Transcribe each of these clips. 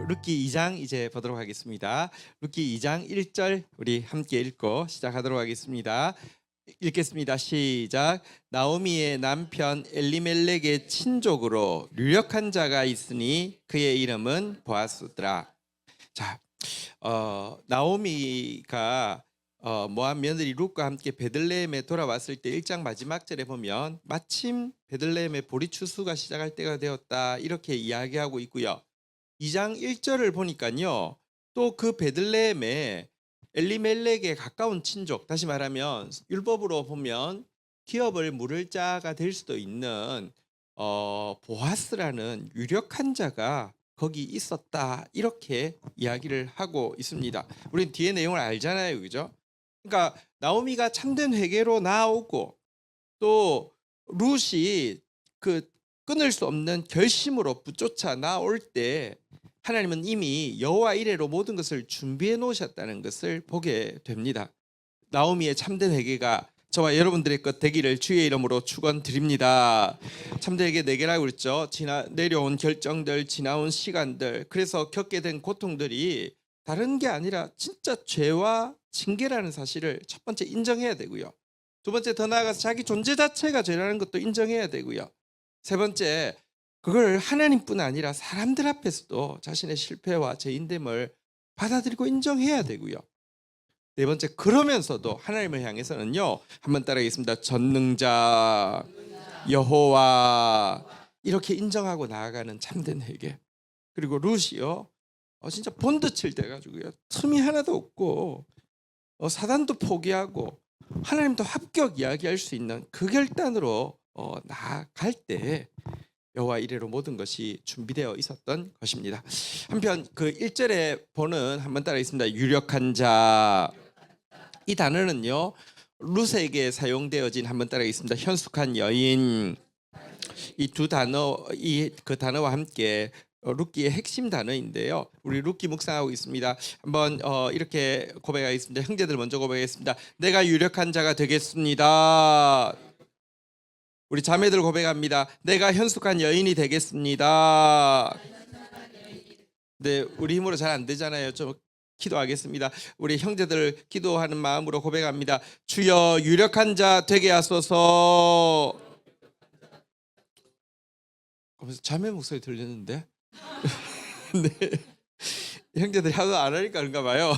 룻기 2장 이제 보도록 하겠습니다. 룻기 2장 1절 우리 함께 읽고 시작하도록 하겠습니다. 읽겠습니다. 시작. 나오미의 남편 엘리멜렉의 친족으로 유력한 자가 있으니 그의 이름은 보아스더라. 자, 나오미가 모압 며느리 룻과 함께 베들레헴에 돌아왔을 때 1장 마지막 절에 보면 마침 베들레헴의 보리 추수가 시작할 때가 되었다 이렇게 이야기하고 있고요. 2장 1절을 보니까요. 또 그 베들레헴에 엘리멜렉에 가까운 친족, 다시 말하면 율법으로 보면 기업을 물을 자가 될 수도 있는 보아스라는 유력한 자가 거기 있었다 이렇게 이야기를 하고 있습니다. 우리는 뒤에 내용을 알잖아요, 그죠? 그러니까 나오미가 참된 회개로 나오고 또 룻이 그 끊을 수 없는 결심으로 붙쫓아 나올 때 하나님은 이미 여호와 이레로 모든 것을 준비해 놓으셨다는 것을 보게 됩니다. 나오미의 참된 회개가 저와 여러분들의 것 되기를 주의 이름으로 축원드립니다. 참된 회개 4개라고 그랬죠. 내려온 결정들, 지나온 시간들, 그래서 겪게 된 고통들이 다른 게 아니라 진짜 죄와 징계라는 사실을 첫 번째 인정해야 되고요. 두 번째 더 나아가서 자기 존재 자체가 죄라는 것도 인정해야 되고요. 세 번째, 그걸 하나님뿐 아니라 사람들 앞에서도 자신의 실패와 죄인됨을 받아들이고 인정해야 되고요. 네 번째, 그러면서도 하나님을 향해서는요, 한번 따라하겠습니다. 전능자 여호와 이렇게 인정하고 나아가는 참된 회개. 그리고 룻이요, 진짜 본드칠 때 가지고요, 틈이 하나도 없고 사단도 포기하고 하나님도 합격 이야기할 수 있는 그 결단으로 나아갈 때 여호와 이레로 모든 것이 준비되어 있었던 것입니다. 한편 그 1절에 보는 한번 따라하겠습니다. 유력한 자. 이 단어는요, 룻에게 사용되어진 한번 따라하겠습니다. 현숙한 여인. 이 두 단어, 그 단어와 함께 룻기의 핵심 단어인데요. 우리 룻기 묵상하고 있습니다. 한번 이렇게 고백하겠습니다. 형제들 먼저 고백하겠습니다. 내가 유력한 자가 되겠습니다. 우리 자매들 고백합니다. 내가 현숙한 여인이 되겠습니다. 네, 우리 힘으로 잘 안 되잖아요. 좀 기도하겠습니다. 우리 형제들 기도하는 마음으로 고백합니다. 주여 유력한 자 되게 하소서. 자매 목소리 들리는데? 네. 형제들이 하도 안 하니까 그런가 봐요.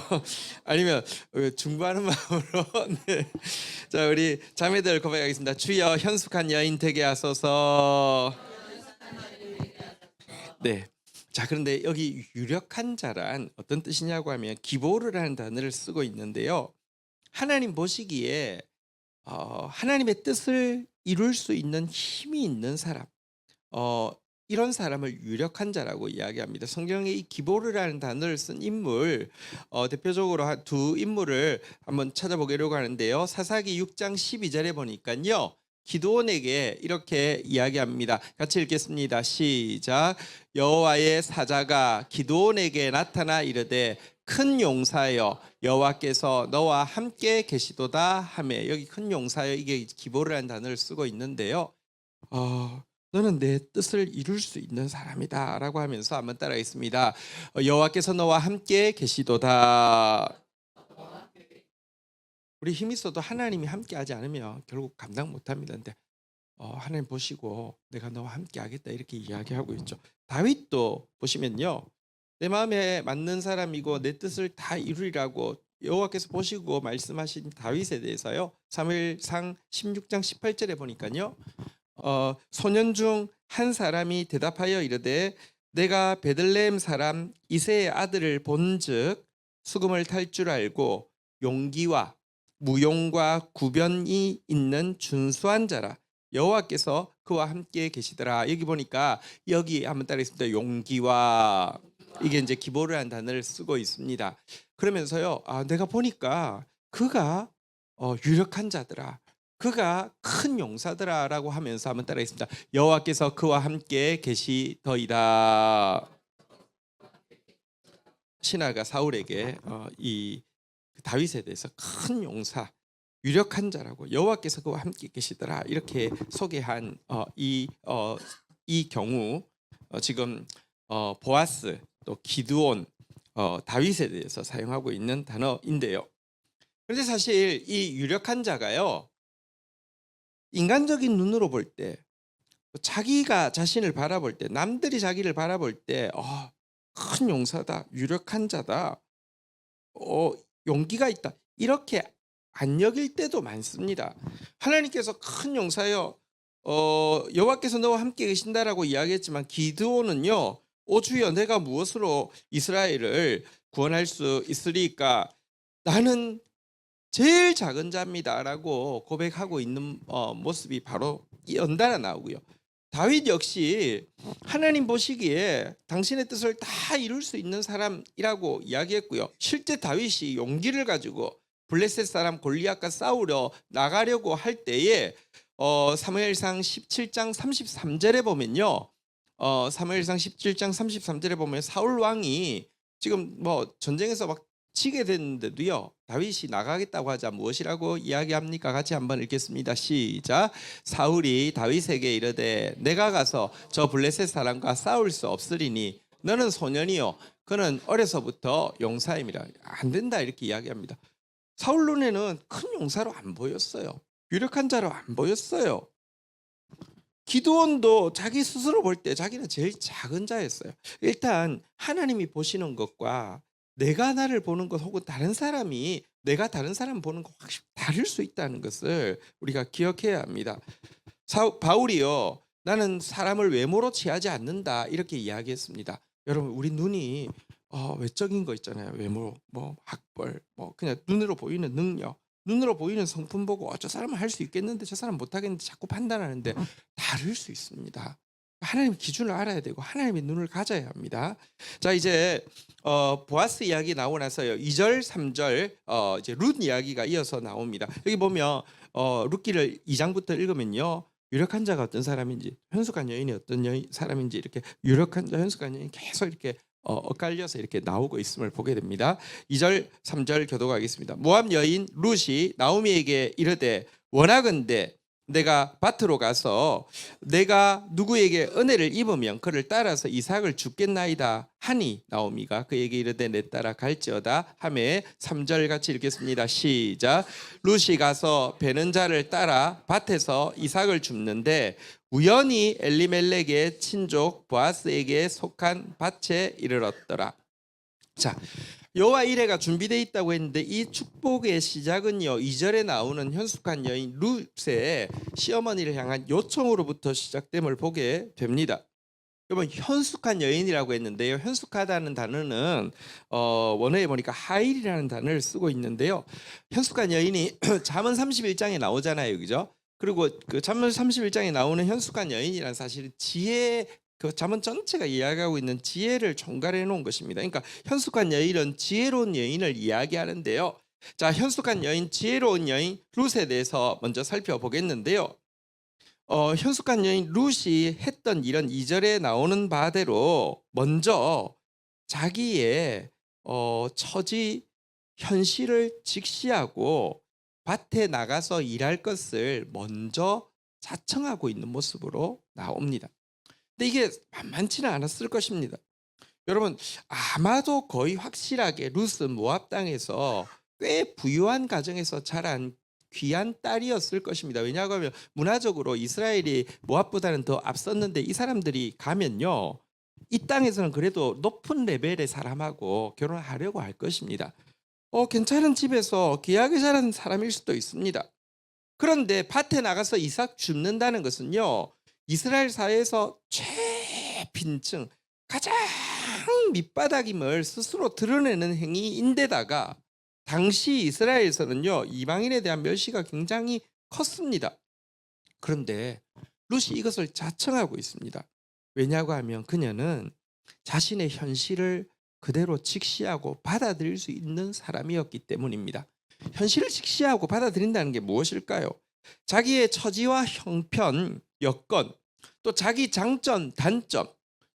아니면 중보하는 마음으로. 네. 자, 우리 자매들 고백하겠습니다. 주여 현숙한 여인 되게 하소서. 네. 자, 그런데 여기 유력한 자란 어떤 뜻이냐고 하면 기보르라는 단어를 쓰고 있는데요. 하나님 보시기에 하나님의 뜻을 이룰 수 있는 힘이 있는 사람, 이런 사람을 유력한 자라고 이야기합니다. 성경에 이 기보르라는 단어를 쓴 인물, 대표적으로 두 인물을 한번 찾아보려고 하는데요. 사사기 6장 12절에 보니까요, 기드온에게 이렇게 이야기합니다. 같이 읽겠습니다. 시작. 여호와의 사자가 기드온에게 나타나 이르되 큰 용사여 여호와께서 너와 함께 계시도다 하매. 여기 큰 용사여, 이게 기보르라는 단어를 쓰고 있는데요. 너는 내 뜻을 이룰 수 있는 사람이다 라고 하면서 한번 따라하겠습니다. 여호와께서 너와 함께 계시도다. 우리 힘 있어도 하나님이 함께 하지 않으면 결국 감당 못합니다. 근데 하나님 보시고 내가 너와 함께 하겠다 이렇게 이야기하고 있죠. 다윗도 보시면요, 내 마음에 맞는 사람이고 내 뜻을 다 이루리라고 여호와께서 보시고 말씀하신 다윗에 대해서요, 사무엘상 16장 18절에 보니까요, 소년 중 한 사람이 대답하여 이르되 내가 베들레헴 사람 이새의 아들을 본즉 수금을 탈 줄 알고 용기와 무용과 구변이 있는 준수한 자라. 여호와께서 그와 함께 계시더라. 여기 보니까 여기 한번 따라했습니다. 용기와, 이게 이제 기보르라는 단어를 쓰고 있습니다. 그러면서요, 내가 보니까 그가 유력한 자더라. 그가 큰 용사더라라고 하면서 한번 따라했습니다. 여호와께서 그와 함께 계시더이다. 신하가 사울에게 이 다윗에 대해서 큰 용사, 유력한 자라고, 여호와께서 그와 함께 계시더라 이렇게 소개한 이 경우, 지금 보아스, 또 기드온, 다윗에 대해서 사용하고 있는 단어인데요. 그런데 사실 이 유력한 자가요, 인간적인 눈으로 볼 때, 자기가 자신을 바라볼 때, 남들이 자기를 바라볼 때, 큰 용사다, 유력한 자다, 용기가 있다, 이렇게 안 여길 때도 많습니다. 하나님께서 큰 용사여, 여호와께서 너와 함께 계신다라고 이야기했지만 기드온은요, 오 주여, 내가 무엇으로 이스라엘을 구원할 수 있으리까? 나는 제일 작은 자입니다라고 고백하고 있는 모습이 바로 연달아 나오고요. 다윗 역시 하나님 보시기에 당신의 뜻을 다 이룰 수 있는 사람이라고 이야기했고요. 실제 다윗이 용기를 가지고 블레셋 사람 골리앗과 싸우려 나가려고 할 때에 사무엘상 17장 33절에 보면요. 사무엘상 17장 33절에 보면 사울 왕이 지금 뭐 전쟁에서 막 지게 됐는데도요, 다윗이 나가겠다고 하자 무엇이라고 이야기합니까? 같이 한번 읽겠습니다. 시작. 사울이 다윗에게 이르되 내가 가서 저 블레셋 사람과 싸울 수 없으리니 너는 소년이요 그는 어려서부터 용사임이라. 안 된다 이렇게 이야기합니다. 사울 눈에는 큰 용사로 안 보였어요. 유력한 자로 안 보였어요. 기드온도 자기 스스로 볼 때 자기는 제일 작은 자였어요. 일단 하나님이 보시는 것과 내가 나를 보는 것 혹은 다른 사람이 내가 다른 사람 보는 것 확실히 다를 수 있다는 것을 우리가 기억해야 합니다. 바울이요, 나는 사람을 외모로 취하지 않는다 이렇게 이야기했습니다. 여러분, 우리 눈이 외적인 거 있잖아요. 외모, 뭐 학벌, 뭐 그냥 눈으로 보이는 능력, 눈으로 보이는 성품 보고 저 사람은 할 수 있겠는데 저 사람 못하겠는데 자꾸 판단하는데 다를 수 있습니다. 하나님의 기준을 알아야 되고 하나님의 눈을 가져야 합니다. 자, 이제 보아스 이야기 나오고 나서요, 2절 3절 이제 룻 이야기가 이어서 나옵니다. 여기 보면 룻기를 2장부터 읽으면요, 유력한 자가 어떤 사람인지, 현숙한 여인이 어떤 사람인지 이렇게 유력한 자, 현숙한 여인이 계속 이렇게 엇갈려서 이렇게 나오고 있음을 보게 됩니다. 2절 3절 교독하겠습니다. 모압 여인 룻이 나오미에게 이르되 원하건대 내가 밭으로 가서 내가 누구에게 은혜를 입으면 그를 따라서 이삭을 줍겠나이다 하니 나오미가 그에게 이르되 내 따라 갈지어다 하매 3절 같이 읽겠습니다. 시작. 룻이 가서 베는 자를 따라 밭에서 이삭을 줍는데 우연히 엘리멜렉의 친족 보아스에게 속한 밭에 이르렀더라. 자, 여호와 이레가 준비되어 있다고 했는데 이 축복의 시작은요, 2절에 나오는 현숙한 여인 룻의 시어머니를 향한 요청으로부터 시작됨을 보게 됩니다. 여러분, 현숙한 여인이라고 했는데요, 현숙하다는 단어는 원어에 보니까 하일이라는 단어를 쓰고 있는데요, 현숙한 여인이 잠언 31장에 나오잖아요, 그죠? 그리고 그 잠언 31장에 나오는 현숙한 여인이란 사실은 지혜, 그 잠언 전체가 이야기하고 있는 지혜를 총괄해 놓은 것입니다. 그러니까 현숙한 여인은 지혜로운 여인을 이야기하는데요. 자, 현숙한 여인, 지혜로운 여인 룻에 대해서 먼저 살펴보겠는데요. 현숙한 여인 룻이 했던 일은 2절에 나오는 바대로 먼저 자기의 처지 현실을 직시하고 밭에 나가서 일할 것을 먼저 자청하고 있는 모습으로 나옵니다. 근데 이게 만만치는 않았을 것입니다. 여러분, 아마도 거의 확실하게 룻은 모압 땅에서 꽤 부유한 가정에서 자란 귀한 딸이었을 것입니다. 왜냐하면 문화적으로 이스라엘이 모압보다는 더 앞섰는데 이 사람들이 가면요, 이 땅에서는 그래도 높은 레벨의 사람하고 결혼하려고 할 것입니다. 괜찮은 집에서 귀하게 자란 사람일 수도 있습니다. 그런데 밭에 나가서 이삭 줍는다는 것은요, 이스라엘 사회에서 최빈층, 가장 밑바닥임을 스스로 드러내는 행위인데다가 당시 이스라엘에서는요, 이방인에 대한 멸시가 굉장히 컸습니다. 그런데 룻이 이것을 자청하고 있습니다. 왜냐고 하면 그녀는 자신의 현실을 그대로 직시하고 받아들일 수 있는 사람이었기 때문입니다. 현실을 직시하고 받아들인다는 게 무엇일까요? 자기의 처지와 형편, 여건, 또 자기 장점, 단점,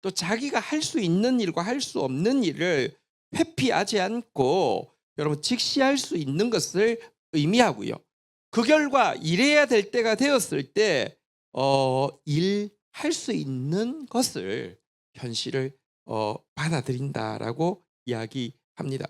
또 자기가 할 수 있는 일과 할 수 없는 일을 회피하지 않고 여러분 직시할 수 있는 것을 의미하고요. 그 결과 일해야 될 때가 되었을 때 일할 수 있는 것을 현실을 받아들인다라고 이야기합니다.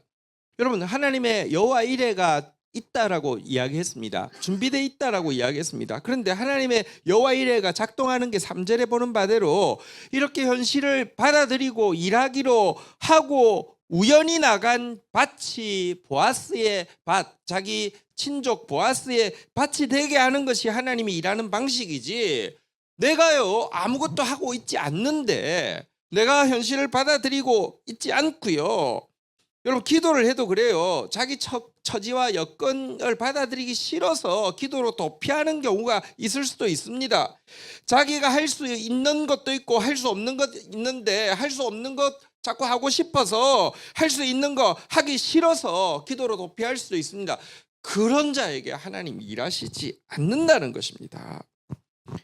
여러분, 하나님의 여호와 이레가 있다라고 이야기했습니다. 준비되어 있다라고 이야기했습니다. 그런데 하나님의 여호와 이레가 작동하는 게 3절에 보는 바대로 이렇게 현실을 받아들이고 일하기로 하고 우연히 나간 밭이 보아스의 밭, 자기 친족 보아스의 밭이 되게 하는 것이 하나님이 일하는 방식이지, 내가요 아무것도 하고 있지 않는데, 내가 현실을 받아들이고 있지 않고요. 여러분, 기도를 해도 그래요. 자기 처지와 여건을 받아들이기 싫어서 기도로 도피하는 경우가 있을 수도 있습니다. 자기가 할 수 있는 것도 있고 할 수 없는 것 있는데, 할 수 없는 것 자꾸 하고 싶어서 할 수 있는 거 하기 싫어서 기도로 도피할 수도 있습니다. 그런 자에게 하나님이 일하시지 않는다는 것입니다.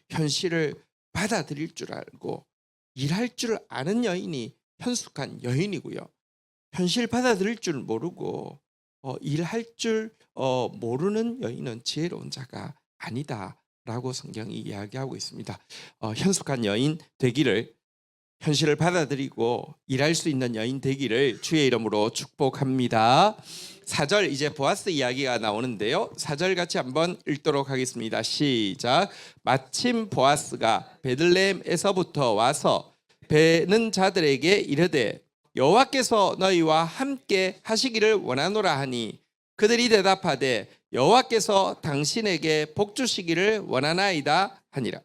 현실을 받아들일 줄 알고 일할 줄 아는 여인이 현숙한 여인이고요. 현실 받아들일 줄 모르고 일할 줄 모르는 여인은 지혜로운 자가 아니다라고 성경이 이야기하고 있습니다. 현숙한 여인 되기를, 현실을 받아들이고 일할 수 있는 여인 되기를 주의 이름으로 축복합니다. 4절 이제 보아스 이야기가 나오는데요. 4절 같이 한번 읽도록 하겠습니다. 시작. 마침 보아스가 베들레헴에서부터 와서 베는 자들에게 이르되 여호와께서 너희와 함께 하시기를 원하노라 하니 그들이 대답하되 여호와께서 당신에게 복 주시기를 원하나이다 하니라.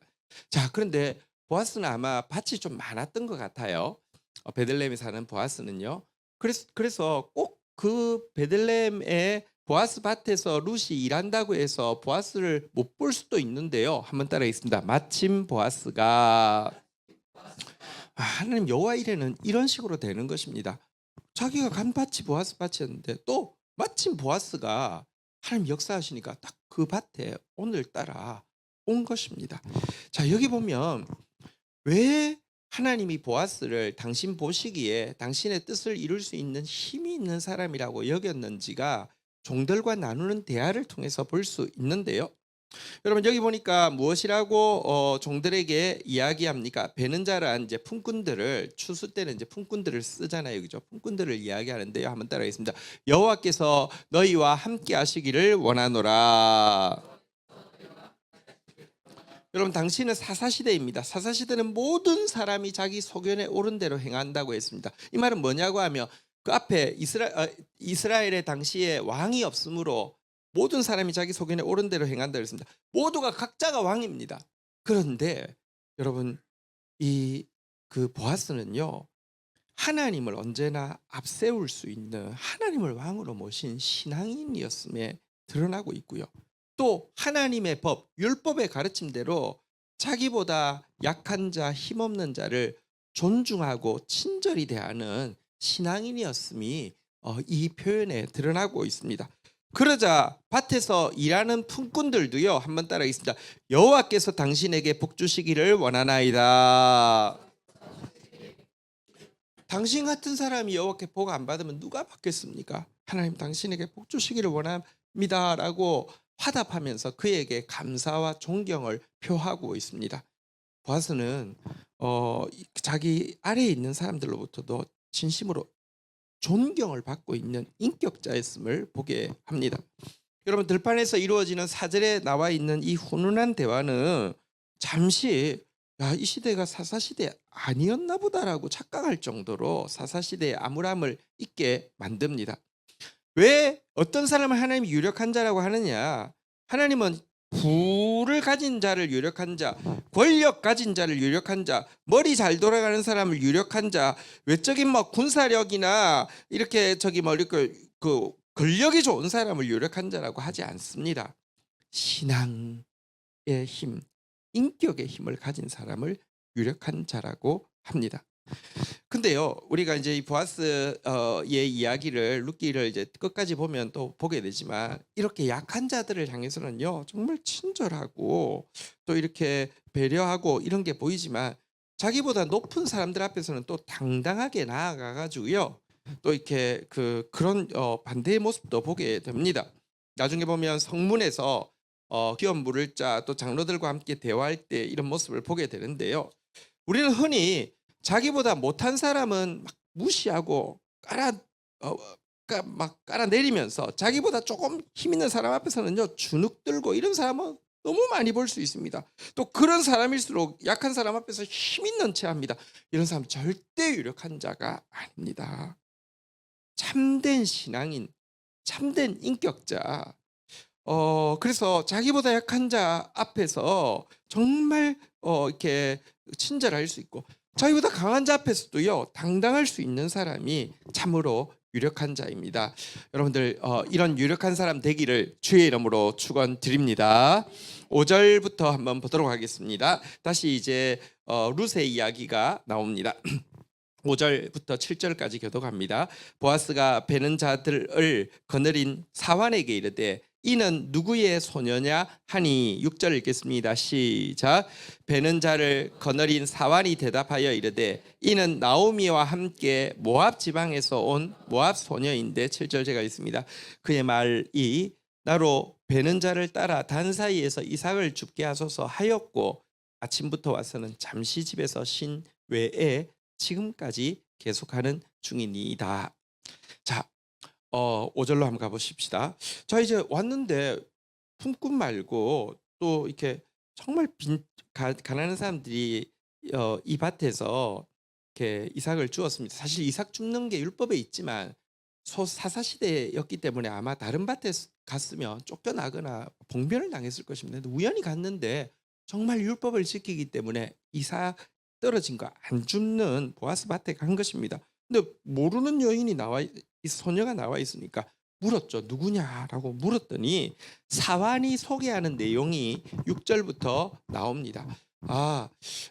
자, 그런데 보아스는 아마 밭이 좀 많았던 것 같아요. 베들레헴에 사는 보아스는요. 그래서 꼭 그 베들레헴의 보아스 밭에서 룻이 일한다고 해서 보아스를 못 볼 수도 있는데요. 한번 따라하겠습니다. 마침 보아스가, 하나님 여호와 이레는 이런 식으로 되는 것입니다. 자기가 간 밭이 보아스 밭이었는데 또 마침 보아스가 하나님 역사하시니까 딱 그 밭에 오늘따라 온 것입니다. 자, 여기 보면 왜 하나님이 보아스를 당신 보시기에 당신의 뜻을 이룰 수 있는 힘이 있는 사람이라고 여겼는지가 종들과 나누는 대화를 통해서 볼 수 있는데요. 여러분, 여기 보니까 무엇이라고 종들에게 이야기합니까? 베는 자란 이제 품꾼들을, 추수 때는 이제 품꾼들을 쓰잖아요, 그죠? 품꾼들을 이야기하는데요. 한번 따라하겠습니다. 여호와께서 너희와 함께 하시기를 원하노라. 여러분, 당신은 사사시대입니다. 사사시대는 모든 사람이 자기 소견에 옳은 대로 행한다고 했습니다. 이 말은 뭐냐고 하면 그 앞에 이스라엘의 당시에 왕이 없으므로 모든 사람이 자기 소견에 옳은 대로 행한다고 했습니다. 모두가 각자가 왕입니다. 그런데 여러분, 그 보아스는요, 하나님을 언제나 앞세울 수 있는, 하나님을 왕으로 모신 신앙인이었음에 드러나고 있고요. 또 하나님의 법, 율법의 가르침대로 자기보다 약한 자, 힘없는 자를 존중하고 친절히 대하는 신앙인이었음이 이 표현에 드러나고 있습니다. 그러자 밭에서 일하는 품꾼들도요, 한번 따라하겠습니다. 여호와께서 당신에게 복 주시기를 원하나이다. 당신 같은 사람이 여호와께 복 안 받으면 누가 받겠습니까? 하나님 당신에게 복 주시기를 원합니다라고 화답하면서 그에게 감사와 존경을 표하고 있습니다. 보아스는 자기 아래에 있는 사람들로부터도 진심으로 존경을 받고 있는 인격자였음을 보게 합니다. 여러분, 들판에서 이루어지는 4절에 나와 있는 이 훈훈한 대화는 잠시 이 시대가 사사시대 아니었나 보다라고 착각할 정도로 사사시대의 암울함을 잊게 만듭니다. 왜 어떤 사람을 하나님이 유력한 자라고 하느냐? 하나님은 부를 가진 자를 유력한 자, 권력 가진 자를 유력한 자, 머리 잘 돌아가는 사람을 유력한 자, 외적인 군사력이나 이렇게 그 권력이 좋은 사람을 유력한 자라고 하지 않습니다. 신앙의 힘, 인격의 힘을 가진 사람을 유력한 자라고 합니다. 근데요, 우리가 이제 이 보아스의 이야기를, 룻기를 이제 끝까지 보면 또 보게 되지만, 이렇게 약한 자들을 향해서는요 정말 친절하고 또 이렇게 배려하고 이런 게 보이지만, 자기보다 높은 사람들 앞에서는 또 당당하게 나아가 가지고요 또 이렇게 그런 반대의 모습도 보게 됩니다. 나중에 보면 성문에서 기업 물을 자, 또 장로들과 함께 대화할 때 이런 모습을 보게 되는데요. 우리는 흔히 자기보다 못한 사람은 막 무시하고 막 깔아내리면서 자기보다 조금 힘 있는 사람 앞에서는요 주눅들고 이런 사람은 너무 많이 볼 수 있습니다. 또 그런 사람일수록 약한 사람 앞에서 힘 있는 체 합니다. 이런 사람 절대 유력한 자가 아닙니다. 참된 신앙인, 참된 인격자. 그래서 자기보다 약한 자 앞에서 정말 이렇게 친절할 수 있고 자기보다 강한 자 앞에서도요 당당할 수 있는 사람이 참으로 유력한 자입니다. 여러분들 이런 유력한 사람 되기를 주의 이름으로 축원드립니다. 5절부터 한번 보도록 하겠습니다. 다시 이제 룻의 이야기가 나옵니다. 5절부터 7절까지 교독합니다. 보아스가 베는 자들을 거느린 사환에게 이르되 이는 누구의 소녀냐 하니 6절 읽겠습니다. 시작. 베는 자를 거느린 사환이 대답하여 이르되 이는 나오미와 함께 모압 지방에서 온 모압 소녀인데 7절 제가 있습니다. 그의 말이 나로 베는 자를 따라 단 사이에서 이삭을 죽게 하소서 하였고 아침부터 와서는 잠시 집에서 쉰 외에 지금까지 계속하는 중이니이다. 자, 5절로 한번 가보십시다. 자, 이제 왔는데 품꾼 말고 또 이렇게 정말 가난한 사람들이 이 밭에서 이렇게 이삭을 주었습니다. 사실 이삭 줍는 게 율법에 있지만 사사 시대였기 때문에 아마 다른 밭에 갔으면 쫓겨나거나 봉변을 당했을 것입니다. 근데 우연히 갔는데 정말 율법을 지키기 때문에 이삭 떨어진 거 안 줍는 보아스 밭에 간 것입니다. 근데 모르는 여인이 이 소녀가 나와 있으니까 물었죠. 누구냐라고 물었더니 사환이 소개하는 내용이 6절부터 나옵니다.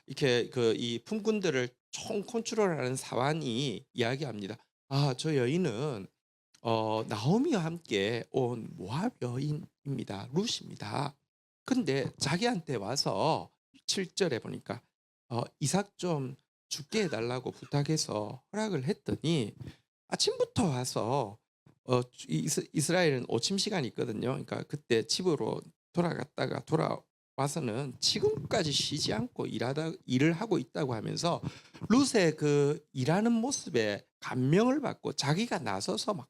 이렇게 이 품꾼들을 총 컨트롤하는 사환이 이야기합니다. 저 여인은 나오미와 함께 온 모압 여인입니다. 룻입니다. 근데 자기한테 와서 7절에 보니까 이삭 좀 죽게 해달라고 부탁해서 허락을 했더니 아침부터 와서 이스라엘은 오침 시간이 있거든요. 그러니까 그때 집으로 돌아갔다가 돌아와서는 지금까지 쉬지 않고 일을 하고 있다고 하면서 룻의 그 일하는 모습에 감명을 받고 자기가 나서서 막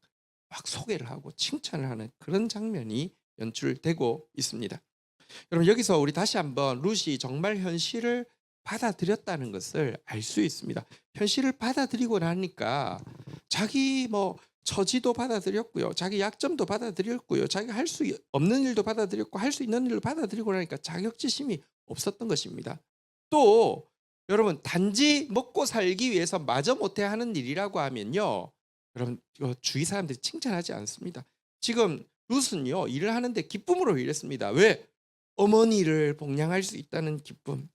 소개를 하고 칭찬을 하는 그런 장면이 연출되고 있습니다. 여러분 여기서 우리 다시 한번 룻이 정말 현실을 받아들였다는 것을 알 수 있습니다. 현실을 받아들이고 나니까 자기 처지도 받아들였고요. 자기 약점도 받아들였고요. 자기가 할 수 없는 일도 받아들였고 할 수 있는 일도 받아들이고 나니까 자격지심이 없었던 것입니다. 또 여러분 단지 먹고 살기 위해서 마저 못해 하는 일이라고 하면요. 여러분 주위 사람들이 칭찬하지 않습니다. 지금 룻은요. 일을 하는데 기쁨으로 일했습니다. 왜? 어머니를 복양할 수 있다는 기쁨.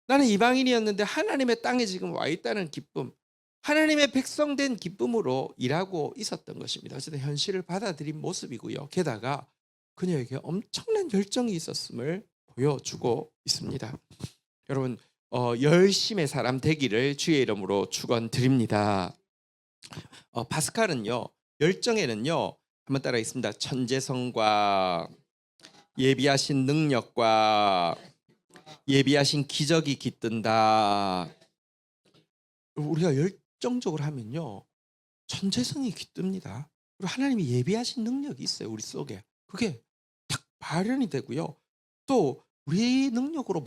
나는 이방인이었는데 하나님의 땅에 지금 와 있다는 기쁨, 하나님의 백성된 기쁨으로 일하고 있었던 것입니다. 어쨌든 현실을 받아들인 모습이고요. 게다가 그녀에게 엄청난 열정이 있었음을 보여주고 있습니다. 여러분 열심의 사람 되기를 주의 이름으로 축원드립니다. 파스칼은요 열정에는요 한번 따라하겠습니다. 천재성과 예비하신 능력과 예비하신 기적이 깃든다. 우리가 열정적으로 하면요 천재성이 깃듭니다. 그리고 하나님이 예비하신 능력이 있어요. 우리 속에 그게 딱 발현이 되고요. 또 우리 능력으로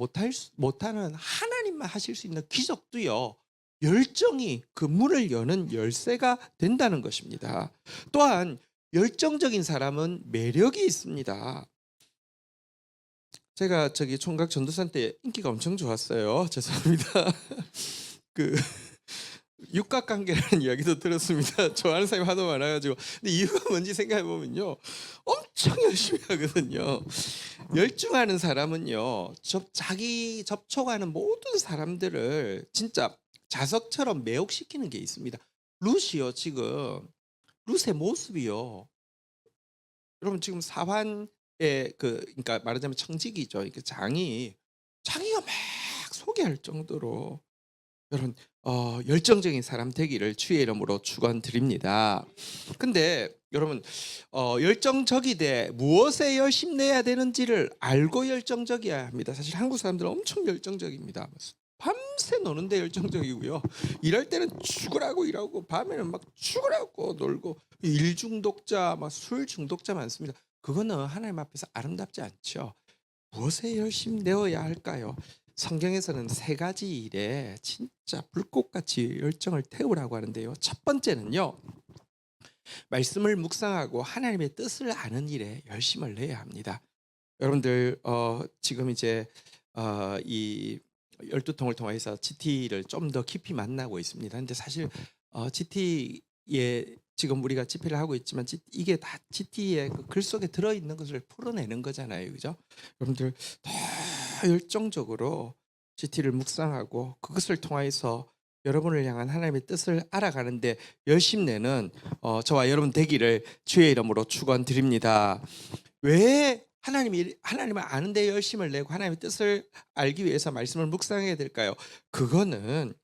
못하는 하나님만 하실 수 있는 기적도요 열정이 그 문을 여는 열쇠가 된다는 것입니다. 또한 열정적인 사람은 매력이 있습니다. 제가 총각 전도사 때 인기가 엄청 좋았어요. 죄송합니다. 그 육각관계라는 이야기도 들었습니다. 좋아하는 사람이 하도 많아가지고. 근데 이유가 뭔지 생각해 보면요, 엄청 열심히 하거든요. 열중하는 사람은요, 자기 접촉하는 모든 사람들을 진짜 자석처럼 매혹시키는 게 있습니다. 룻이요, 지금 룻의 모습이요. 여러분 지금 사환 그러니까 말하자면 청직이죠. 장이 자기가 막 소개할 정도로 여러분 열정적인 사람 되기를 주의 이름으로 축원드립니다. 근데 여러분 열정적이되 무엇에 열심 내야 되는지를 알고 열정적이어야 합니다. 사실 한국 사람들은 엄청 열정적입니다. 밤새 노는데 열정적이고요. 일할 때는 죽으라고 일하고 밤에는 막 죽으라고 놀고 일 중독자, 막 술 중독자 많습니다. 그거는 하나님 앞에서 아름답지 않죠. 무엇에 열심히 내어야 할까요? 성경에서는 세 가지 일에 진짜 불꽃같이 열정을 태우라고 하는데요. 첫 번째는요. 말씀을 묵상하고 하나님의 뜻을 아는 일에 열심을 내야 합니다. 여러분들 지금 이제 이 12통을 통해서 GT를 좀 더 깊이 만나고 있습니다. 근데 사실 GT에 지금 우리가 집회를 하고 있지만 이게 다 GT의 그 글 속에 들어 있는 것을 풀어내는 거잖아요. 그죠? 여러분들 더 열정적으로 GT를 묵상하고 그것을 통해서 여러분을 향한 하나님의 뜻을 알아가는데 열심 내는 저와 여러분 되기를 주의 이름으로 축원드립니다. 왜 하나님을 아는 데 열심을 내고 하나님의 뜻을 알기 위해서 말씀을 묵상해야 될까요? 그거는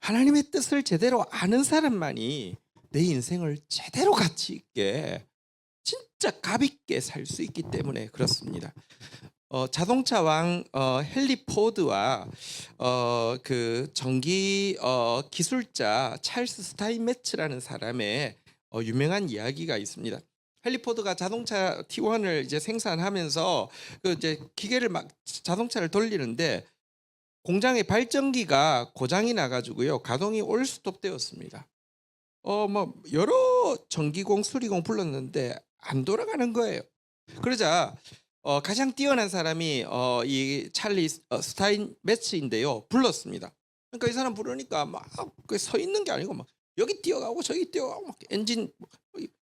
하나님의 뜻을 제대로 아는 사람만이 내 인생을 제대로 가치 있게 진짜 값 있게 살 수 있기 때문에 그렇습니다. 자동차 왕 헨리 포드와 그 전기 기술자 찰스 스타인메츠라는 사람의 유명한 이야기가 있습니다. 헨리 포드가 자동차 T1을 이제 생산하면서 그 이제 기계를 막 자동차를 돌리는데 공장의 발전기가 고장이 나가지고요 가동이 올스톱되었습니다. 뭐 여러 전기공 수리공 불렀는데 안 돌아가는 거예요. 그러자 가장 뛰어난 사람이 이 찰리 스타인메츠인데요 불렀습니다. 그러니까 이 사람 부르니까 막 서 있는 게 아니고 막 여기 뛰어가고 저기 뛰어가고 막 엔진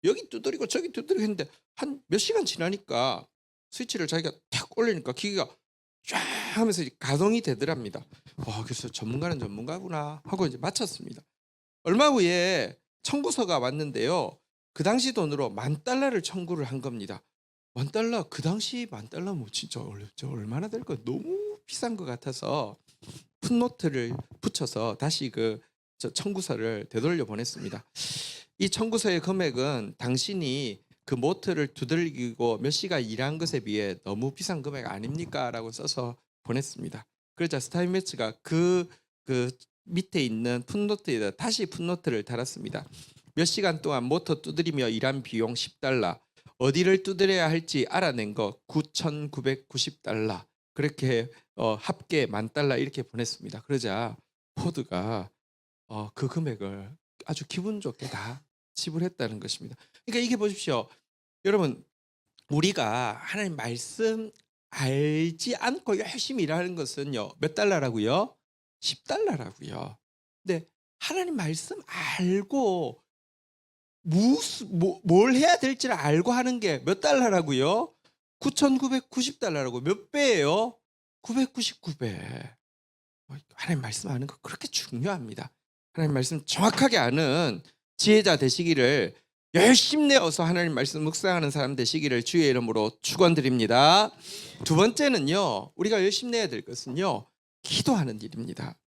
여기 두드리고 저기 두드리고 했는데 한 몇 시간 지나니까 스위치를 자기가 탁 올리니까 기계가 쫙 하면서 가동이 되더랍니다. 그래서 전문가는 전문가구나 하고 이제 마쳤습니다. 얼마 후에 청구서가 왔는데요. 그 당시 돈으로 $10,000를 청구를 한 겁니다. $10,000, 그 당시 $10,000 뭐 진짜 얼마나 될까? 너무 비싼 것 같아서 풋노트를 붙여서 다시 그 청구서를 되돌려 보냈습니다. 이 청구서의 금액은 당신이 그 모터를 두들기고 몇 시간 일한 것에 비해 너무 비싼 금액 아닙니까? 라고 써서 보냈습니다. 그러자 스타인메츠가 그 밑에 있는 풋노트에다 다시 풋노트를 달았습니다. 몇 시간 동안 모터 두드리며 일한 비용 $10, 어디를 두드려야 할지 알아낸 거 $9,990, 그렇게 합계 $10,000 이렇게 보냈습니다. 그러자 포드가 그 금액을 아주 기분 좋게 다 지불했다는 것입니다. 그러니까 이게 보십시오. 여러분 우리가 하나님 말씀 알지 않고 열심히 일하는 것은요 몇 달러라고요? $10라고요. 근데 하나님 말씀 알고 뭘 해야 될지를 알고 하는 게 몇 달러라고요? $9,990라고. 몇 배예요? 999배. 하나님 말씀 아는 거 그렇게 중요합니다. 하나님 말씀 정확하게 아는 지혜자 되시기를, 열심히 내어서 하나님 말씀 묵상하는 사람 되시기를 주의 이름으로 축원드립니다. 두 번째는요, 우리가 열심히 내야 될 것은요, 기도하는 일입니다.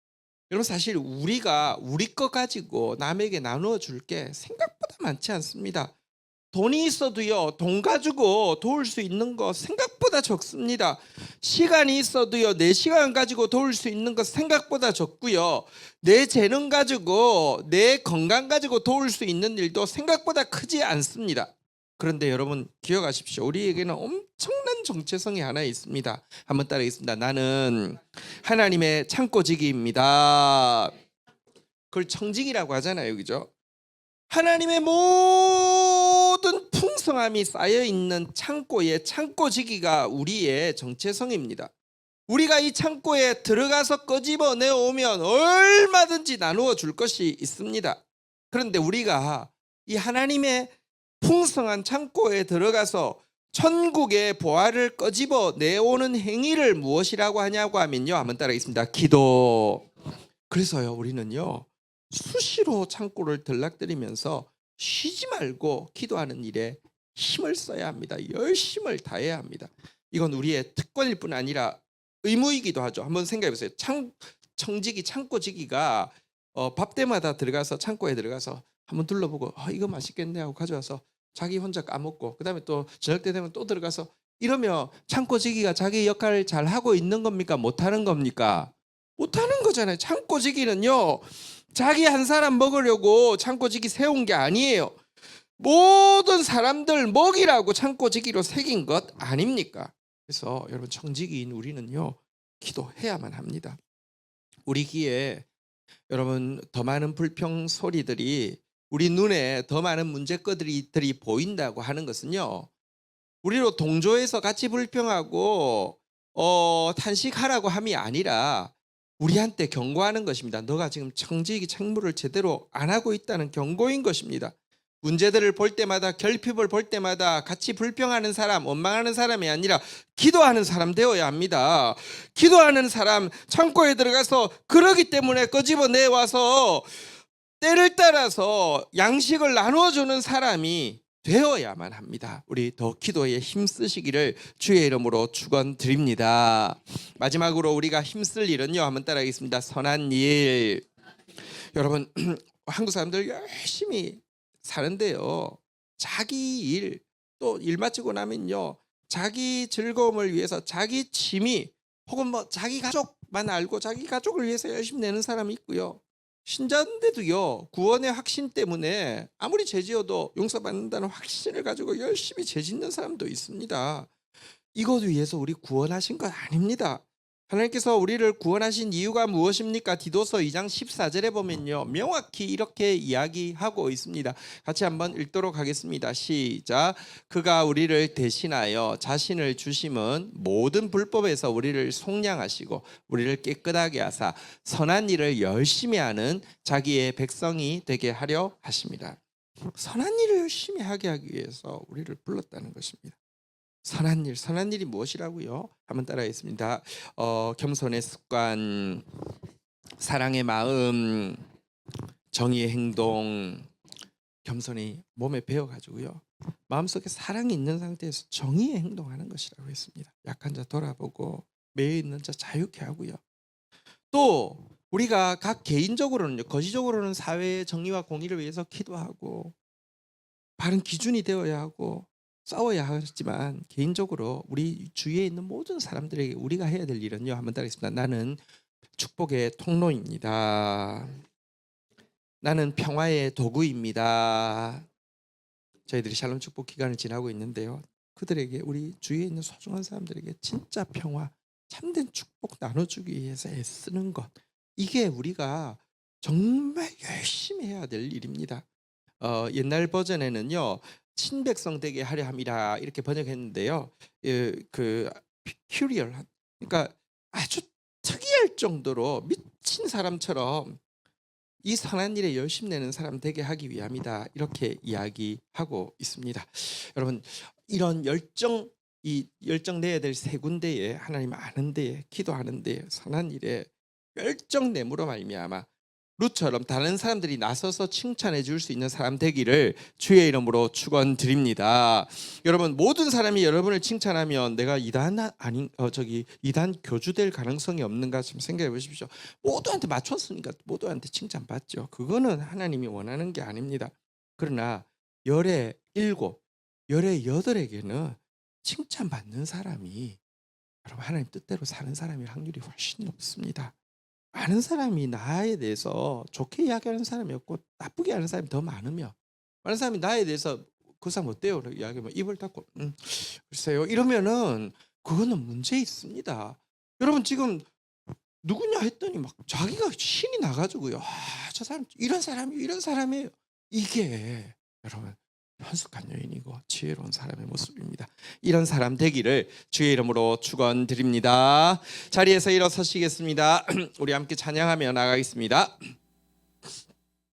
여러분 사실 우리가 우리 거 가지고 남에게 나누어 줄 게 생각보다 많지 않습니다. 돈이 있어도요 돈 가지고 도울 수 있는 거 생각보다 적습니다. 시간이 있어도요 내 시간 가지고 도울 수 있는 거 생각보다 적고요, 내 재능 가지고 내 건강 가지고 도울 수 있는 일도 생각보다 크지 않습니다. 그런데 여러분 기억하십시오. 우리에게는 엄청난 정체성이 하나 있습니다. 한번 따라하겠습니다. 나는 하나님의 창고지기입니다. 그걸 청지기라고 하잖아요. 그죠? 하나님의 모든 풍성함이 쌓여있는 창고의 창고지기가 우리의 정체성입니다. 우리가 이 창고에 들어가서 끄집어내오면 얼마든지 나누어 줄 것이 있습니다. 그런데 우리가 이 하나님의 풍성한 창고에 들어가서 천국의 보화를 끄집어내오는 행위를 무엇이라고 하냐고 하면요, 한번 따라하겠습니다. 기도. 그래서요 우리는요 수시로 창고를 들락거리면서 쉬지 말고 기도하는 일에 힘을 써야 합니다. 열심을 다해야 합니다. 이건 우리의 특권일 뿐 아니라 의무이기도 하죠. 한번 생각해 보세요. 청지기, 창고지기가 밥 때마다 들어가서 창고에 들어가서 한번 둘러보고 이거 맛있겠네 하고 가져와서 자기 혼자 까먹고 그 다음에 또 저녁 때 되면 또 들어가서, 이러면 창고지기가 자기 역할을 잘 하고 있는 겁니까? 못하는 겁니까? 못하는 거잖아요. 창고지기는요, 자기 한 사람 먹으려고 창고지기 세운 게 아니에요. 모든 사람들 먹이라고 창고지기로 새긴 것 아닙니까? 그래서 여러분, 청지기인 우리는요, 기도해야만 합니다. 우리 귀에 여러분 더 많은 불평 소리들이, 우리 눈에 더 많은 문제거리들이 보인다고 하는 것은요, 우리로 동조해서 같이 불평하고 탄식하라고 함이 아니라 우리한테 경고하는 것입니다. 너가 지금 청지기 책무를 제대로 안 하고 있다는 경고인 것입니다. 문제들을 볼 때마다, 결핍을 볼 때마다 같이 불평하는 사람, 원망하는 사람이 아니라 기도하는 사람 되어야 합니다. 기도하는 사람, 창고에 들어가서 그러기 때문에 끄집어내와서 때를 따라서 양식을 나눠주는 사람이 되어야만 합니다. 우리 더 기도에 힘쓰시기를 주의 이름으로 축원드립니다. 마지막으로 우리가 힘쓸 일은요, 한번 따라하겠습니다. 선한 일. 여러분, 한국 사람들 열심히 사는데요, 자기 일, 또 일 마치고 나면요, 자기 즐거움을 위해서 자기 취미 혹은 뭐 자기 가족만 알고 자기 가족을 위해서 열심히 내는 사람이 있고요, 신자인데도요, 구원의 확신 때문에 아무리 죄 지어도 용서받는다는 확신을 가지고 열심히 죄 짓는 사람도 있습니다. 이것 위해서 우리 구원하신 것 아닙니다. 하나님께서 우리를 구원하신 이유가 무엇입니까? 디도서 2장 14절에 보면요, 명확히 이렇게 이야기하고 있습니다. 같이 한번 읽도록 하겠습니다. 시작. 그가 우리를 대신하여 자신을 주심은 모든 불법에서 우리를 속량하시고 우리를 깨끗하게 하사 선한 일을 열심히 하는 자기의 백성이 되게 하려 하십니다. 선한 일을 열심히 하기 위해서 우리를 불렀다는 것입니다. 선한 일, 선한 일이 무엇이라고요? 한번 따라하겠습니다. 겸손의 습관, 사랑의 마음, 정의의 행동. 겸손히 몸에 배워가지고요, 마음속에 사랑이 있는 상태에서 정의의 행동하는 것이라고 했습니다. 약한 자 돌아보고 매여 있는 자 자유케 하고요. 또 우리가 각 개인적으로는요, 거시적으로는 사회의 정의와 공의를 위해서 기도하고 바른 기준이 되어야 하고 싸워야 하지만, 개인적으로 우리 주위에 있는 모든 사람들에게 우리가 해야 될 일은요, 한번 따라하겠습니다. 나는 축복의 통로입니다. 나는 평화의 도구입니다. 저희들이 샬롬 축복 기간을 지나고 있는데요, 그들에게, 우리 주위에 있는 소중한 사람들에게 진짜 평화, 참된 축복 나눠주기 위해서 애쓰는 것, 이게 우리가 정말 열심히 해야 될 일입니다. 옛날 버전에는요, 친백성 되게 하려 함이라 이렇게 번역했는데요, 그 퓨리얼, 그러니까 아주 특이할 정도로 미친 사람처럼 이 선한 일에 열심 내는 사람 되게 하기 위함이다, 이렇게 이야기하고 있습니다. 여러분, 이런 열정, 이 열정 내야 될 세 군데에, 하나님 아는 데에, 기도하는 데에, 선한 일에 열정 내므로 말미암아 룻처럼 다른 사람들이 나서서 칭찬해 줄 수 있는 사람 되기를 주의 이름으로 축원드립니다. 여러분, 모든 사람이 여러분을 칭찬하면 내가 이단 이단 교주 될 가능성이 없는가 좀 생각해 보십시오. 모두한테 맞췄으니까 모두한테 칭찬받죠. 그거는 하나님이 원하는 게 아닙니다. 그러나 열의 7, 열의 8에게는 칭찬받는 사람이, 여러분, 하나님 뜻대로 사는 사람일 확률이 훨씬 높습니다. 아는 사람이 나에 대해서 좋게 이야기하는 사람이 없고 나쁘게 하는 사람이 더 많으며, 많은 사람이 나에 대해서 그 사람 어때요? 이야기하면 입을 닫고 글쎄요, 이러면은 그거는 문제 있습니다. 여러분, 지금 누구냐 했더니 막 자기가 신이 나가지고요, 저 사람 이런 사람이에요. 이게 여러분 현숙한 여인이고 지혜로운 사람의 모습입니다. 이런 사람 되기를 주의 이름으로 축원드립니다. 자리에서 일어서시겠습니다. 우리 함께 찬양하며 나가겠습니다.